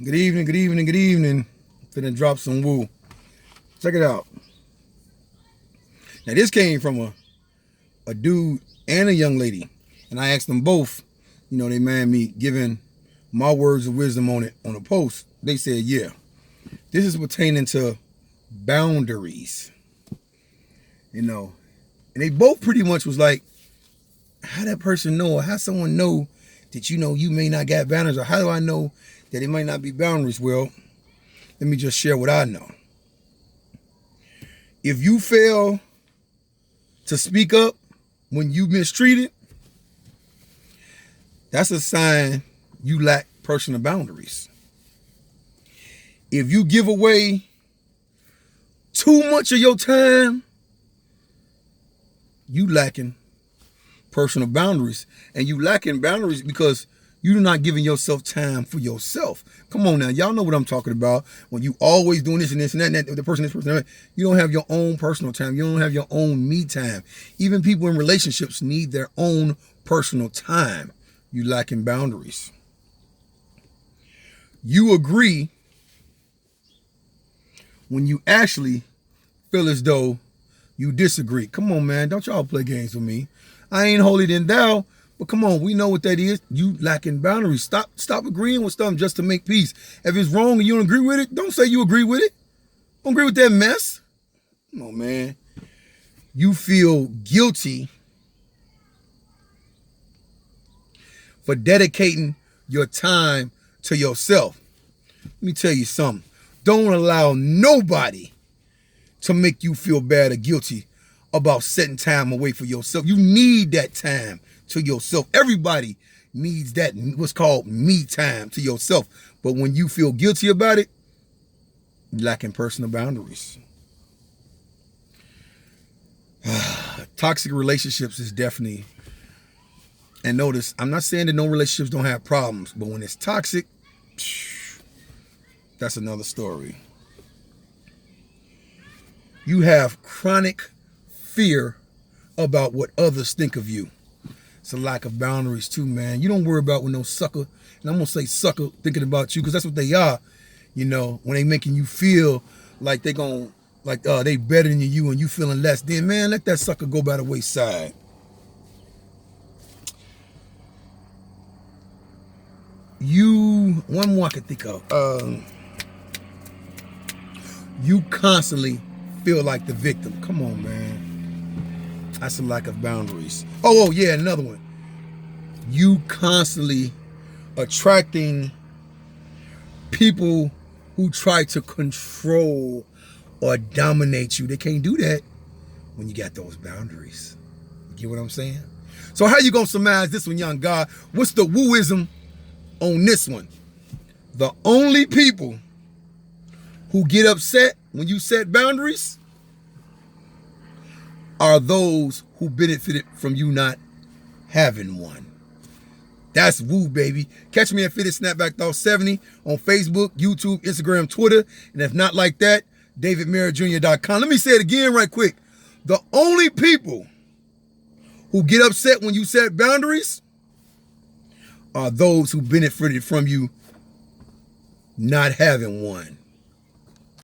Good evening, good evening, good evening. Finna drop some woo. Check it out. Now this came from a dude and a young lady. And I asked them both, they mind me giving my words of wisdom on it on a post. They said, yeah. This is pertaining to boundaries. And they both pretty much was like, how that person know, or how someone know that you may not got boundaries, or how do I know that it might not be boundaries? Well, let me just share what I know. If you fail to speak up when you mistreated, that's a sign you lack personal boundaries. If you give away too much of your time, you lacking personal boundaries. And you lacking boundaries because you're not giving yourself time for yourself. Come on now, y'all know what I'm talking about. When you always doing this and this and that, and that, the person, this person, that, you don't have your own personal time. You don't have your own me time. Even people in relationships need their own personal time. You lacking boundaries. You agree when you actually feel as though you disagree. Come on, man. Don't y'all play games with me. I ain't holier than thou, but come on, we know what that is. You lacking boundaries. Stop agreeing with something just to make peace. If it's wrong and you don't agree with it, don't say you agree with it. Don't agree with that mess. Come on, man. You feel guilty for dedicating your time to yourself. Let me tell you something. Don't allow nobody to make you feel bad or guilty about setting time away for yourself. You need that time to yourself. Everybody needs that, what's called me time to yourself. But when you feel guilty about it, you're lacking personal boundaries. Toxic relationships is definitely, and notice, I'm not saying that no relationships don't have problems, but when it's toxic, that's another story. You have chronic fear about what others think of you. It's a lack of boundaries too, man. You don't worry about when no sucker, and I'm gonna say sucker, thinking about you, because that's what they are. When they making you feel like they they better than you and you feeling less, then man, let that sucker go by the wayside. One more I can think of. You constantly feel like the victim. Come on, man. That's a lack of boundaries. Oh yeah, another one. You constantly attracting people who try to control or dominate you. They can't do that when you got those boundaries. You get what I'm saying? So how you gonna surmise this one, young God? What's the wooism on this one? The only people who get upset when you set boundaries are those who benefited from you not having one. That's woo, baby. Catch me at Fitted Snapback Thought 70 on Facebook, YouTube, Instagram, Twitter. And if not like that, DavidMerrittJr.com. Let me say it again right quick. The only people who get upset when you set boundaries are those who benefited from you not having one.